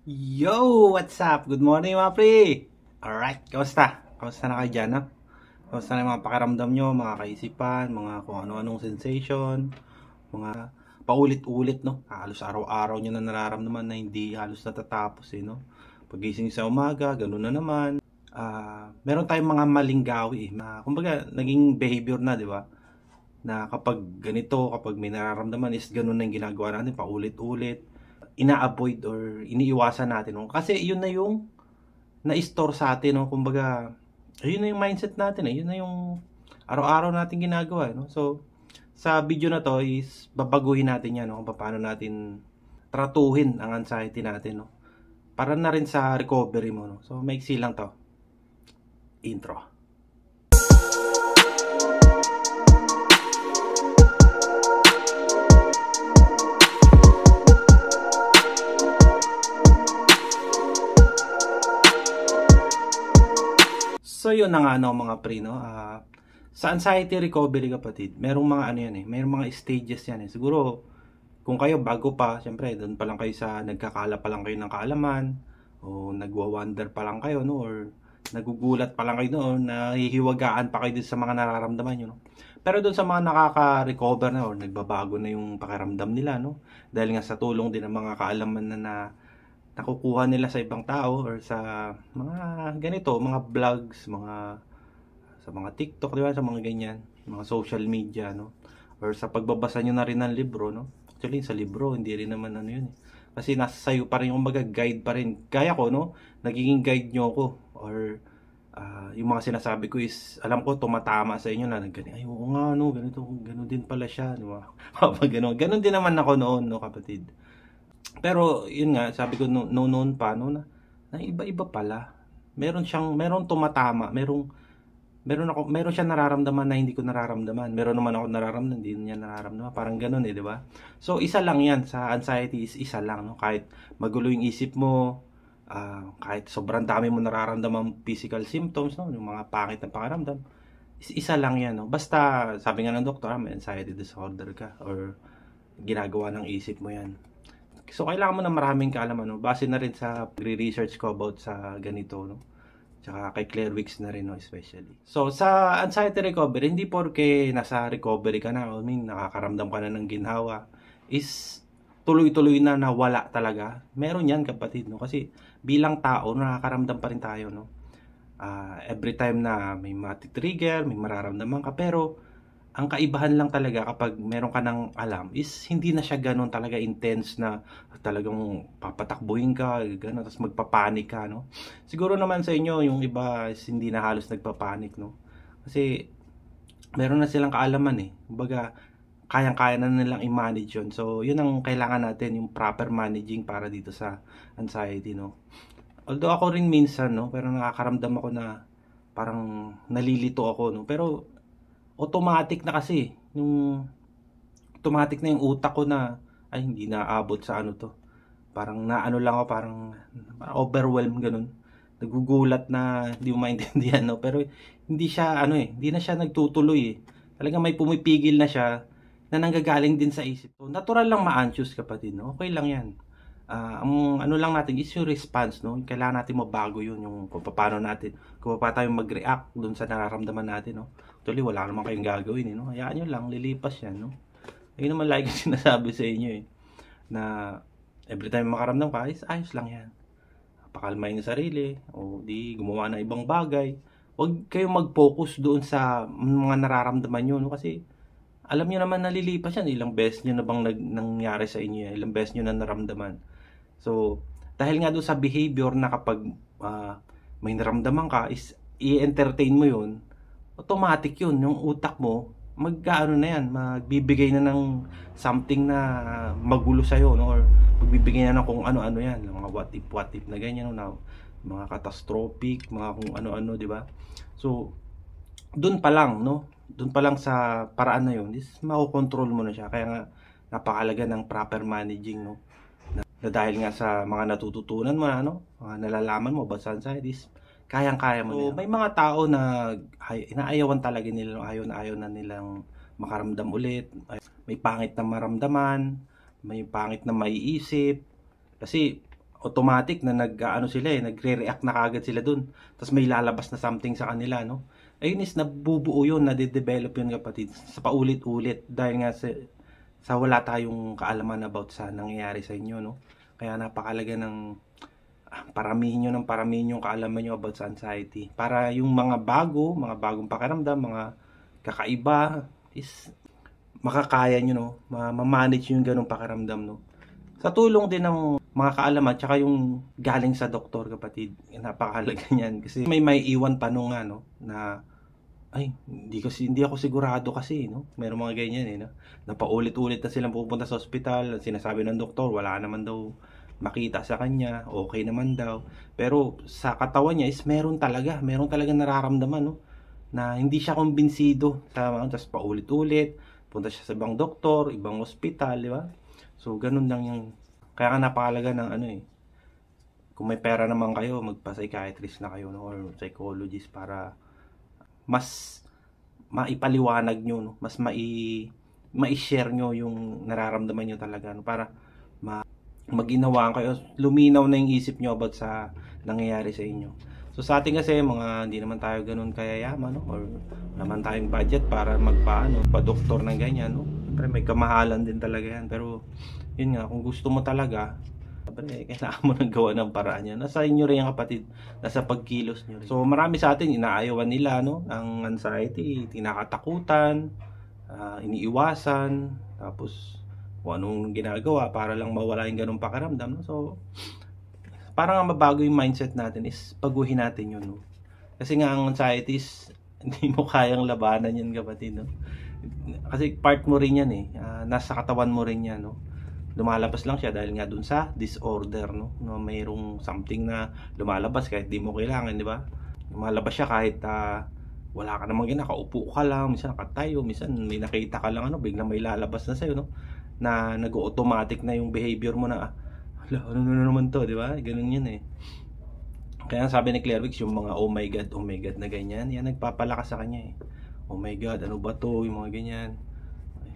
Yo! What's up? Good morning mga pre! Alright, kamusta? Kamusta na kayo dyan, no? Kamusta na yung mga pakiramdam nyo, mga kaisipan, mga kung ano-anong sensation, mga paulit-ulit, no? Halos araw-araw nyo na nararamdaman na hindi halos natatapos, no? Pagising sa umaga, ganun na naman. Meron tayong mga maling gawi, kumbaga, naging behavior na, di ba? Na kapag ganito, kapag may nararamdaman is ganun na yung ginagawa natin, paulit-ulit ina-avoid or iniiwasan natin, no? Kasi yun na yung na-store sa atin, no? Kumbaga, yun na yung mindset natin, yun na yung araw-araw natin ginagawa, no? So, sa video na to is babaguhin natin yan, no? Kung paano natin tratuhin ang anxiety natin, no? Para na rin sa recovery mo, no? So, maiksi lang to. Intro. So yun na nga mga pre, no? Sa anxiety recovery kapatid, merong mga ano yan merong mga stages yan Siguro kung kayo bago pa, syempre doon pa lang kayo sa nagkakala pa lang kayo ng kaalaman o nagwa-wonder pa lang kayo, no? Or nagugulat pa lang kayo noon, nahihiwagaan pa kayo dun sa mga nararamdaman nyo, no? Pero doon sa mga nakaka-recover na or nagbabago na yung pakiramdam nila, no? Dahil nga sa tulong din ng mga kaalaman na nakukuha nila sa ibang tao or sa mga ganito, mga vlogs, sa mga TikTok, di ba? Sa mga ganyan, mga social media, no? Or sa pagbabasa nyo na rin ng libro, no? Actually, sa libro, hindi rin naman ano yun. Kasi nasa sayo pa rin yung guide pa rin. Kaya ko, no? Nagiging guide nyo ko. Or yung mga sinasabi ko is, alam ko, tumatama sa inyo na ganyan. Ay, oo nga, no? Ganito, ganun din pala siya, di ba? Ganun din naman ako noon, no, kapatid? Pero yun nga, sabi ko noon pa no, na iba-iba pala. Meron tumatama, meron siyang nararamdaman na hindi ko nararamdaman. Meron naman ako nararamdaman, hindi niya nararamdaman. Parang ganoon di ba? So isa lang 'yan sa anxiety, is isa lang, no. Kahit magulo yung isip mo, kahit sobrang dami mo nararamdaman physical symptoms, no, yung mga pangit na pakiramdam, isa lang 'yan, no. Basta sabi nga ng doktor, may anxiety disorder ka or ginagawa ng isip mo 'yan. So, kailangan mo na maraming kaalaman, no? Base na rin sa research ko about sa ganito, no? Tsaka kay Claire Wicks na rin, no? Especially. So, sa anxiety recovery, hindi porke nasa recovery ka na, I mean, nakakaramdam ka na ng ginhawa, is tuloy-tuloy na nawala talaga. Meron yan, kapatid, no? Kasi bilang tao, nakakaramdam pa rin tayo, no? Every time na may matitrigger, may mararamdaman ka, pero ang kaibahan lang talaga kapag meron ka ng alam is hindi na siya ganun talaga intense na talagang papatakbuhin ka, ganun, tapos magpapanik ka, no? Siguro naman sa inyo, yung iba is hindi na halos nagpapanik, no? Kasi meron na silang kaalaman Kumbaga, kayang-kaya na nilang i-manage yun. So, yun ang kailangan natin, yung proper managing para dito sa anxiety, no? Although ako rin minsan, no, pero nakakaramdam ako na parang nalilito ako, no? Pero automatic na kasi yung automatic na yung utak ko na ay hindi naabot sa ano to, parang naano lang ako, parang overwhelmed ganun, nagugulat na hindi mo maintindihan, no? Pero hindi siya hindi na siya nagtutuloy talaga, may pumipigil na siya na nanggagaling din sa isip. So, natural lang ma-anxious, kapatid, no? Okay lang yan. Ang ano lang natin is yung response, no? Kailangan natin mabago yun, yung kung paano tayo mag-react dun sa nararamdaman natin, no? Actually, wala naman kayong gagawin, no? Hayaan nyo lang, lilipas yan, no? Ayun naman lagi sinasabi sa inyo, na every time makaramdam ka, ayos lang yan. Pakalmahin yung sarili, o di gumawa ng ibang bagay. Huwag kayong mag-focus doon sa mga nararamdaman nyo, no? Kasi alam nyo naman nalilipas yan. Ilang beses nyo na bang nangyari sa inyo yan? Ilang beses nyo na naramdaman? So, dahil nga doon sa behavior na kapag may naramdaman ka, is i-entertain mo yun, automatic yun, yung utak mo, magbibigay na ng something na magulo sa'yo, no? Or magbibigay na ng kung ano-ano yan, mga what if na ganyan, no? Mga catastrophic, mga kung ano-ano, di ba? So, doon pa lang, no? Doon pa lang sa paraan na yun, is makokontrol mo na siya. Kaya nga, napakalaga ng proper managing, no? Na dahil nga sa mga natututunan mo na, mga nalalaman mo about sa anxieties, kayang-kaya mo. So, may mga tao na inaayawan talaga nila, ayaw na nilang makaramdam ulit. May pangit na maramdaman, may pangit na maiisip. Kasi automatic na nag-ano sila nagre-react na kagad sila dun. Tapos may lalabas na something sa kanila, no? Ayun is nabubuo yun, nade-develop yun kapatid sa paulit-ulit dahil nga sa wala tayong kaalaman about sa nangyayari sa inyo, no? Kaya napakalaga ng paramihin yung kaalaman nyo about sa anxiety. Para yung mga bagong pakiramdam, mga kakaiba is makakaya nyo, no? Ma-manage yung ganong pakiramdam, no? Sa tulong din ng mga kaalaman, tsaka yung galing sa doktor, kapatid. Napakahalaga niyan. Kasi may iwan tanong nga, no? Na, ay, hindi ako sigurado kasi, no? Meron mga ganyan, no? Napaulit-ulit na silang pupunta sa ospital. Sinasabi ng doktor, wala naman daw makita sa kanya. Okay naman daw. Pero sa katawan niya is meron talaga nararamdaman, no? Na hindi siya kumbinsido. Tapos paulit-ulit. Punta siya sa ibang doktor, ibang ospital, di ba? So, ganun lang yung, kaya nga napakalaga ng kung may pera naman kayo, magpa-psychiatrist na kayo, no? Or psychologist para mas maipaliwanag nyo, no? Mas mai-share nyo yung nararamdaman nyo talaga, no? Para maginawaan kayo, luminaw na yung isip nyo about sa nangyayari sa inyo. So sa atin kasi hindi naman tayo ganun kayayaman, no? Or naman tayong budget para pa-doktor ng ganyan, no? Siyempre may kamahalan din talaga yan. Pero yun nga, kung gusto mo talaga, kailangan mo nang gawa ng paraan yan. Nasa inyo rin yung kapatid, nasa pagkilos nyo rin. So marami sa atin, inaayawan nila, no? Ang anxiety, tinakatakutan, iniiwasan, tapos kung anong ginagawa para lang mawala yung ganung pakiramdam, no? So parang mabago yung mindset natin is baguhin natin yun, no? Kasi nga ang anxiety is hindi mo kayang labanan yan, kapatid, no? Kasi part mo rin yan nasa katawan mo rin yan, no? Lumalabas lang siya dahil nga dun sa disorder, no? Mayroong something na lumalabas kahit di mo kailangan, di ba? Lumalabas siya kahit wala ka namang nakaupo ka lang, minsan nakatayo, minsan may nakita ka lang biglang may lalabas na sa'yo, no? Na nag-automatic na yung behavior mo na ano naman to, di ba? Ganun yun Kaya sabi ni Claire Wicks, yung mga oh my god na ganyan, yan nagpapalakas sa kanya Oh my god, ano ba to? Yung mga ganyan.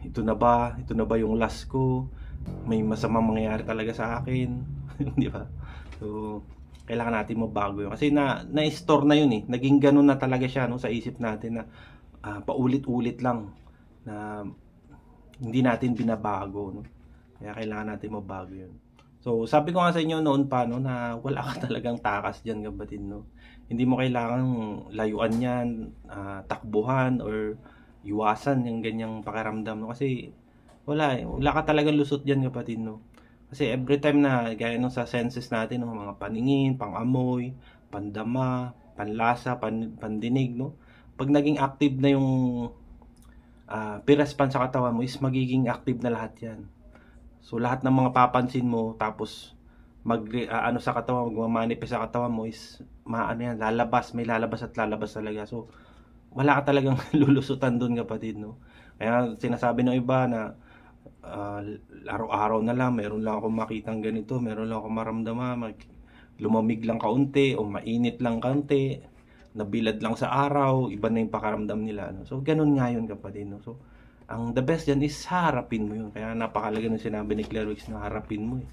Ito na ba yung last ko? May masamang mangyayari talaga sa akin. Di ba? So, kailangan natin mabago yun. Kasi na-store na yun Naging ganun na talaga siya, no, sa isip natin na paulit-ulit lang na hindi natin binabago, no? Kaya kailangan natin mabago yun. So, sabi ko nga sa inyo noon pa, no, na wala ka talagang takas dyan, kapatid, no? Hindi mo kailangan layuan yan, takbuhan, or iwasan yung ganyang pakiramdam, no? Kasi, wala ka talagang lusot dyan, kapatid, no? Kasi every time na, gaya nung sa senses natin, no, mga paningin, pang-amoy, pandama, panlasa, pandinig, no? Pag naging active na yung response sa katawan mo, is magiging active na lahat yan. So lahat ng mga papansin mo, tapos sa katawan, magmamanifest sa katawan mo is yan, may lalabas at lalabas talaga. So wala ka talagang lulusutan doon, kapatid, no? Kaya sinasabi ng iba na araw-araw na lang meron lang akong makitang ganito, meron lang akong maramdaman, lumamig lang kaunti o mainit lang kaunti, nabilad lang sa araw, iba na yung pakaramdam nila, no? So ganun nga yun, kapatid, no? So ang the best dyan is harapin mo yun. Kaya napakalaga ng sinabi ni Claire Wicks na harapin mo yun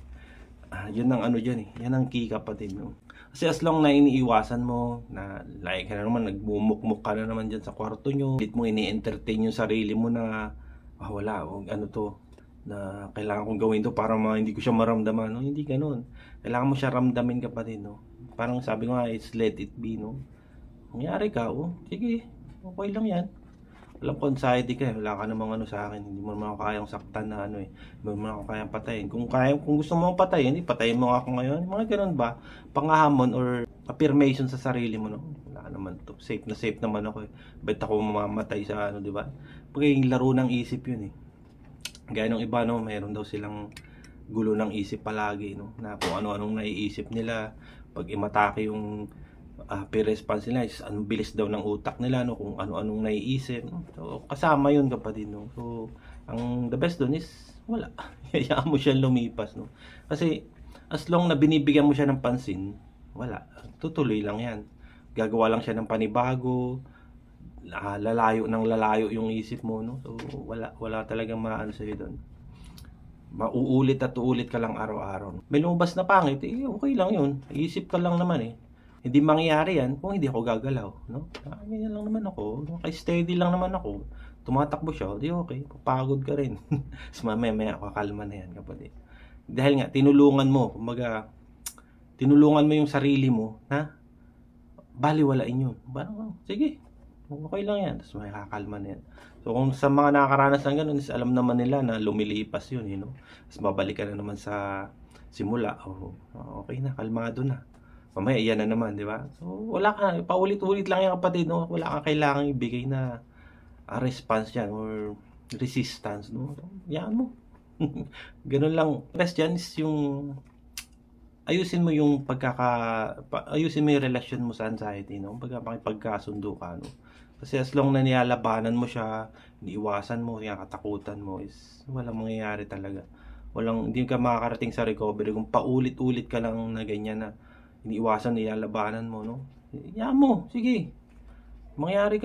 ang dyan yan ang key, kapatid, no? Kasi as long na iniiwasan mo na like ka na naman, nagmumukmuk ka na naman dyan sa kwarto nyo, hindi mo ini-entertain yung sarili mo na wala, na kailangan kong gawin to para hindi ko siya maramdaman, no? Hindi ganun. Kailangan mo siya ramdamin, kapatid, no? Parang sabi ko nga, it's let it be, no? Nangyari ka, sige, okay lang yan. Alam ko, anxiety ka, wala ka namang sa akin, hindi mo naman ako kayang saktan na hindi mo naman ako kayang patayin. Kung gusto mo akong patayin, patayin mo ako ngayon. Mga ganun ba? Pangahamon or affirmation sa sarili mo, no? Wala naman to. Safe naman ako Bet ako mamamatay sa di ba? Pagiging laro ng isip yun Gaya ng iba, no? Mayroon daw silang gulo ng isip palagi, no? Na kung ano-anong naiisip nila, pag imatake yung response nila is ang bilis daw ng utak nila, no, kung ano-anong naiisip, no? So kasama yun, kapatid, no? So ang the best doon is wala. Hayaan mo siya lumipas, no? Kasi as long na binibigyan mo siya ng pansin, wala, tutuloy lang yan. Gagawa lang siya ng panibago, lalayo yung isip mo, no? So wala talagang maano sa'yo doon. mauulit at uulit ka lang araw-araw. May lumabas na pangit, okay lang yun. Iisip ka lang naman eh. Hindi mangyayari yan kung hindi ako gagalaw, no? Ganyan lang naman ako. Naka-steady lang naman ako. Tumatakbo siya, di okay. Papagod ka rin. Tapos mamaya kakalma na yan, kapatid. Dahil nga, tinulungan mo. Kumbaga, tinulungan mo yung sarili mo na baliwalain yun. Sige, okay lang yan. Tapos may kakalma na yan. So kung sa mga nakakaranas ng ganun, alam naman nila na lumilipas yun, you know? Tapos babalik ka na naman sa simula. Okay na, kalmado na. Mamaya yan na naman, di ba? So wala ka, paulit-ulit lang yan, kapatid, no? Wala kang kailangan ibigay na response yan or resistance, no? Yan mo. Ganun lang. Best yan is yung ayusin mo yung ayusin mo yung relasyon mo sa anxiety, no? Pagkasundo ka, no? Kasi as long na nilalabanan mo siya, iniiwasan mo, yung katakutan mo, is walang mangyayari talaga. Hindi ka makakarating sa recovery kung paulit-ulit ka lang na ganyan na iniiwasan, nilalabanan mo, no? Yan mo, sige. Mangyari.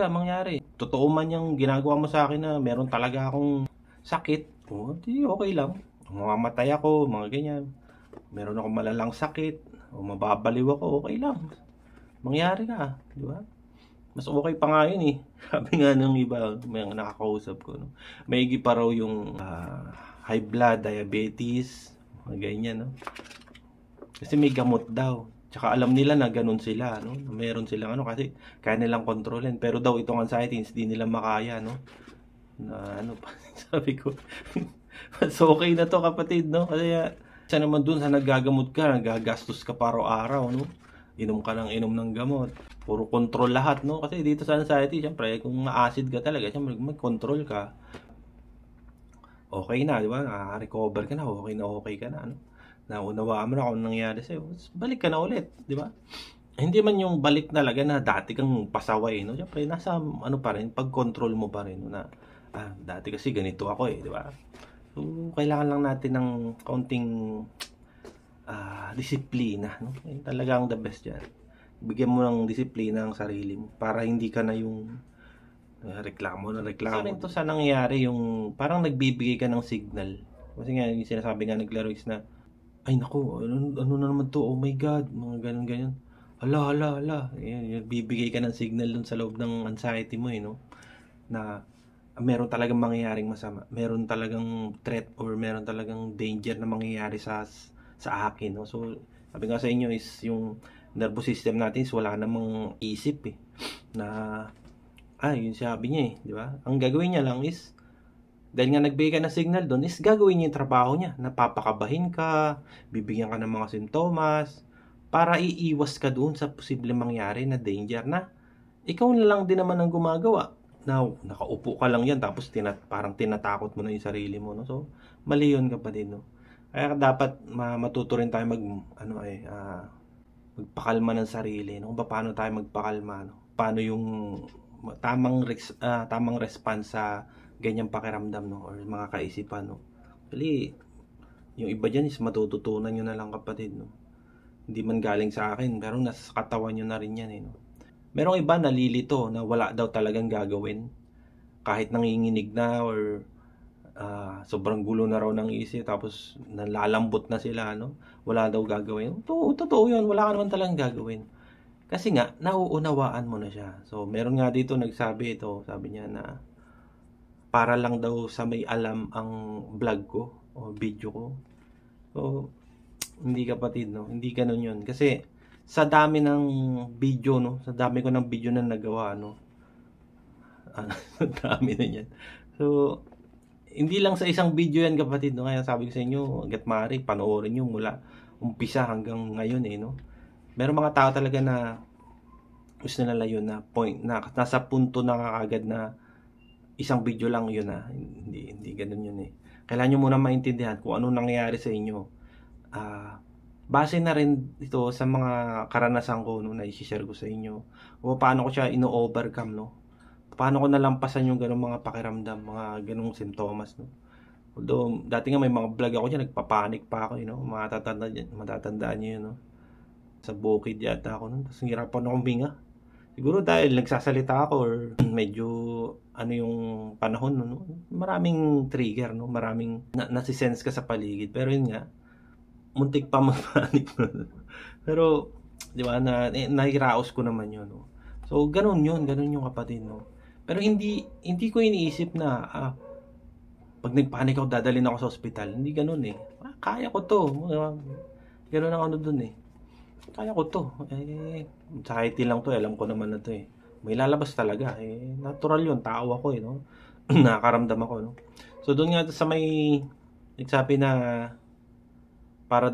Totoo man yung ginagawa mo sa akin na meron talaga akong sakit, okay lang. Mamamatay ako, mga ganyan. Meron akong malalang sakit, o mababaliw ako, okay lang. Mangyari ka, di ba? Mas okay pa nga yun eh. Sabi nga ng iba, may nakakausap ko, no? Maigi pa raw yung high blood, diabetes, mga ganyan, no? Kasi may gamot daw. Tsaka alam nila na ganun sila, no? Meron silang kasi kaya nilang kontrolin. Pero daw itong anxiety, hindi nila makaya, no? Na pa, sabi ko. So okay na to, kapatid, no? Kasi isa naman dun sa nagagamot ka, nagagastos ka pa araw-araw, no? Inom ka ng gamot. Puro control lahat, no? Kasi dito sa anxiety, syempre, kung ma-acid ka talaga, syempre, mag-control ka. Okay na, di ba? Recover ka na, okay ka na, ano? Naunawaan mo na kung nangyari sa'yo. Balik ka na ulit, di ba? Hindi man yung balik talaga na dati kang pasaway, no? Syempre, nasa, pa rin, pag-control mo pa rin, no? Na, dati kasi ganito ako eh, di ba? So, kailangan lang natin ng kaunting disiplina, no? Talagang the best yan. Bigyan mo ng disiplina ang sarili mo para hindi ka na yung reklamo. Sa rin to sa nangyayari yung parang nagbibigay ka ng signal. Kasi nga yung sinasabi nga naglaro is na ay naku, ano na naman to, oh my god, mga ganun. Hala. Yan, bibigay ka ng signal dun sa loob ng anxiety mo, no? Na meron talagang mangyayaring masama. Meron talagang threat or meron talagang danger na mangyayari sa akin, no? So, sabi nga sa inyo is yung nervous system natin is wala namang isip eh. Na, yun sabi niya eh, di ba? Ang gagawin niya lang is, dahil nga nagbigay ka ng signal doon, is gagawin niya yung trabaho niya. Napapakabahin ka, bibigyan ka ng mga simptomas, para iiwas ka doon sa posibleng mangyari na danger na ikaw na lang din naman ang gumagawa. Now, nakaupo ka lang yan, tapos parang tinatakot mo na yung sarili mo, no? So, mali yun, kapatid, no? Kaya dapat matuto rin tayo magpakalma ng sarili, no? Kung paano tayo magpakalma, no? Paano yung tamang response sa ganyang pakiramdam, no? Or mga kaisipan, no? Actually, yung iba dyan is matututunan nyo na lang, kapatid, no? Hindi man galing sa akin, pero nasa katawan nyo na rin yan, no? Merong iba nalilito na wala daw talagang gagawin. Kahit nanginginig na or sobrang gulo na raw ng isip, tapos nalalambot na sila, no? Wala daw gagawin. Totoo yun, wala ka naman talagang gagawin. Kasi nga, nauunawaan mo na siya. So, meron nga dito nagsabi ito, sabi niya na para lang daw sa may alam ang vlog ko o video ko. So, hindi, kapatid, no? Hindi ganun yun. Kasi sa dami ng video, no? Sa dami ko ng video na nagawa, no? Sa dami na yan. So, hindi lang sa isang video yan, kapatid, no? Kaya sabi ko sa inyo, hangga't maaari, panoorin nyo mula umpisa hanggang ngayon, no? Meron mga tao talaga na gusto nila yun na point, na nasa punto na kagad na isang video lang yun, Hindi ganun yun, Kailangan nyo muna maintindihan kung ano nangyayari sa inyo. Base na rin ito sa mga karanasan ko, no, na i-share ko sa inyo. O paano ko siya ino-overcome, no? Paano ko nalampasan yung ganung mga pakiramdam, mga ganung simptomas, no? Although, dati nga may mga vlog ako dyan, nagpapanik pa ako, matatandaan nyo yun, no? Sa bukid yata ako nun, tapos hirapan ako huminga. Siguro dahil nagsasalita ako or medyo ano yung panahon, no? Maraming trigger, no? Maraming nasisense ka sa paligid. Pero yun nga, muntik pa mapanik. Pero, di ba, nahiraos ko naman yun, no? So, ganun yung kapatid, no? Pero hindi ko iniisip na, pag nagpanik ako, dadalhin ako sa ospital. Hindi ganun eh. Kaya ko to. Ganun ang ano dun eh. Kaya ko to. Anxiety lang to. Alam ko naman na to eh. May lalabas talaga. Natural yun. Tao ako eh. No? Nakakaramdam ako. No? So, doon nga sa may nagsabi na para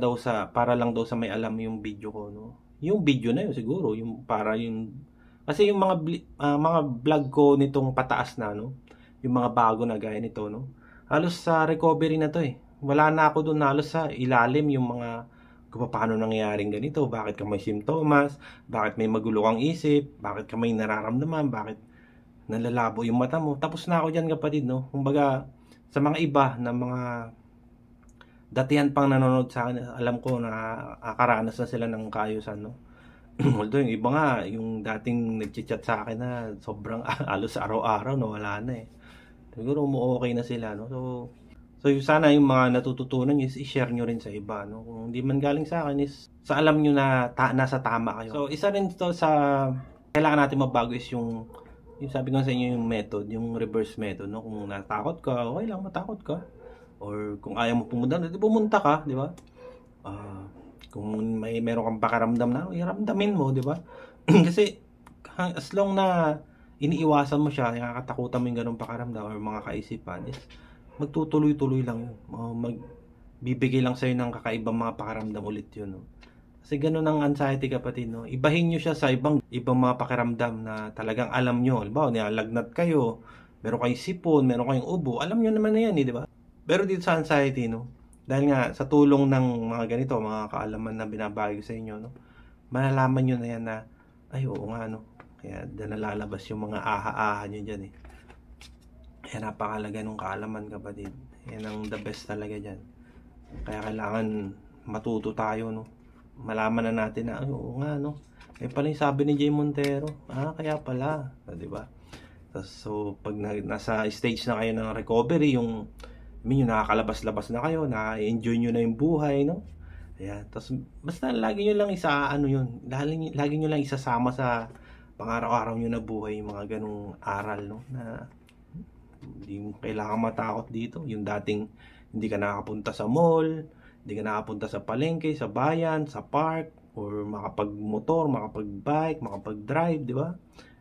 lang daw sa may alam yung video ko. No? Yung video na yun siguro. Kasi yung mga vlog ko nitong pataas na. No? Yung mga bago na gaya nito. No? Halos sa recovery na to eh. Wala na ako doon halos sa ilalim yung mga kung paano nangyayaring ganito, bakit ka may simptomas, bakit may magulo kang isip, bakit ka may nararamdaman, bakit nalalabo yung mata mo. Tapos na ako dyan kapatid, no? Kumbaga, sa mga iba na mga datihan pang nanonood sa akin, alam ko na akaranas na sila ng kaayusan, no? Although yung iba nga, yung dating nagchat sa akin na sobrang alos araw-araw, no? Wala na eh. Siguro okay na sila, no? So sana yung mga natututunan nyo is i-share nyo rin sa iba, no? Kung hindi man galing sa akin is sa alam nyo na nasa tama kayo. So isa rin to sa kailangan natin mabago is yung sabi ko sa inyo yung method, yung reverse method, no? Kung natakot ka, okay lang matakot ka. Or kung ayaw mo pumunta, di pumunta ka, di ba? Kung meron kang pakiramdam na, iramdamin mo, di ba? Kasi as long na iniiwasan mo siya, nakakatakutan mo yung ganung pakiramdam or mga kaisipan is magtutuloy-tuloy lang yun. Magbibigay lang sa'yo ng kakaibang mga pakiramdam ulit yun. No? Kasi ganun ang anxiety kapatid. No? Ibahin nyo siya sa ibang mga pakiramdam na talagang alam nyo. Halimbawa, nilagnat kayo, meron kayong sipon, meron kayong ubo. Alam nyo naman na yan, di ba? Pero dito sa anxiety, no? Dahil nga, sa tulong ng mga ganito, mga kaalaman na binabagi sa inyo, no? Malalaman nyo na yan na, ay oo nga, no? Kaya nalalabas yung mga aha-aha nyo dyan, eh. Kaya napakalaga nung kaalaman kapatid. Yan ang the best talaga dyan. Kaya kailangan matuto tayo, no? Malaman na natin na, oo nga, no? Pala yung sabi ni Jay Montero. Kaya pala. Diba? So, pag nasa stage na kayo ng recovery, yung nakakalabas-labas na kayo, na-enjoy nyo na yung buhay, no? Ayan. Tapos, basta lagi nyo lang lagi nyo lang isasama sa pang-araw-araw nyo na buhay, yung mga ganung aral, no? Na hindi mo kailangan matakot dito. Yung dating hindi ka nakakapunta sa mall, hindi ka nakapunta sa palengke, sa bayan, sa park, or makapag-motor, makapag-bike, makapag-drive, di ba?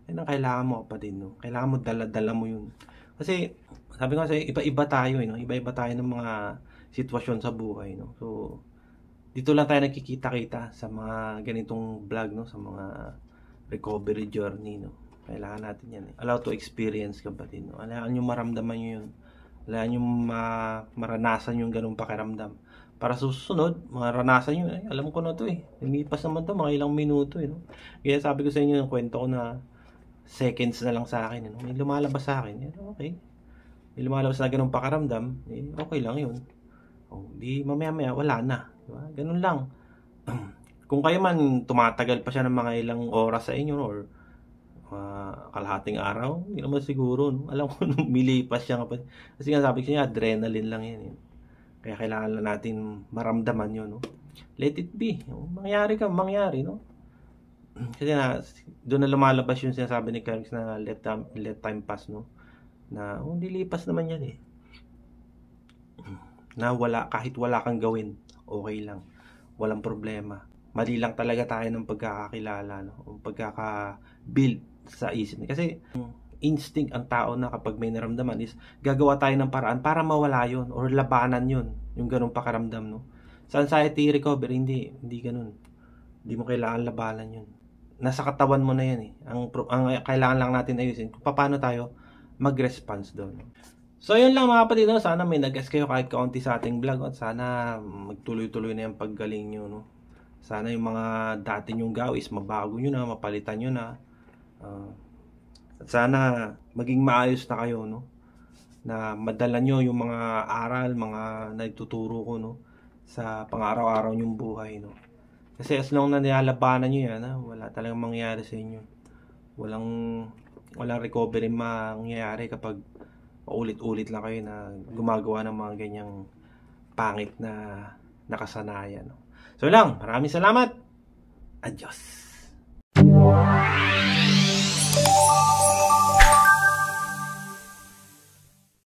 Yan ang kailangan mo kapatid, no? Kailangan mo dala-dala mo yun. Kasi, sabi ko kasi, iba-iba tayo, no? Iba-iba tayo ng mga sitwasyon sa buhay, no? So, dito lang tayo nakikita-kita sa mga ganitong vlog, no? Sa mga recovery journey, no? Kailangan natin yan eh. Allow to experience kapatid. No? Alam nyo maramdaman nyo yun. Alam nyo maranasan yung ganung pakiramdam. Para susunod, maranasan nyo. Alam ko na to eh. Lumipas naman to, mga ilang minuto eh. No? Kaya sabi ko sa inyo yung kwento ko na seconds na lang sa akin. No? May lumalabas sa akin. Okay. May lumalabas na ganung pakiramdam. Okay lang yun. Di mamaya-maya, wala na. Diba? Ganun lang. Kung kayo man tumatagal pa siya ng mga ilang oras sa inyo or kalahating araw, hindi naman siguro, no? Alam ko nung milipas siya kapag, kasi nga sabi ko niya, adrenaline lang yan, eh. Kaya kailangan lang natin maramdaman yun, no? Let it be, no? Mangyari, no? Kasi doon na lumalabas yung sinasabi ni Kerks na let time pass, no? Na, lilipas naman yan, eh. Na kahit wala kang gawin, okay lang. Walang problema. Mali lang talaga tayo ng pagkakakilala, no? Pagkaka-build sa isip. Kasi instinct ang tao na kapag may naramdaman is gagawa tayo ng paraan para mawala yun or labanan yun, yung ganung pakiramdam, no? Sa anxiety recovery, hindi ganun. Hindi mo kailangan labanan yun. Nasa katawan mo na yan eh. Ang kailangan lang natin ayusin kung paano tayo mag-response doon. So yun lang mga kapatid, no? Sana may nag-guess kayo kahit kaunti sa ating vlog at sana magtuloy-tuloy na yung paggaling nyo, no? Sana yung mga dati nyong gawis mabago nyo na, mapalitan nyo na. At sana maging maayos na kayo, no? Na madala nyo yung mga aral, mga nagtuturo ko, no? Sa pang-araw-araw nyong buhay, no? Kasi as long na nilalabanan nyo yan, wala talagang mangyayari sa inyo. walang recovery mangyayari kapag paulit-ulit lang kayo na gumagawa ng mga ganyang pangit na nakasanayan. So lang, maraming salamat. Adios.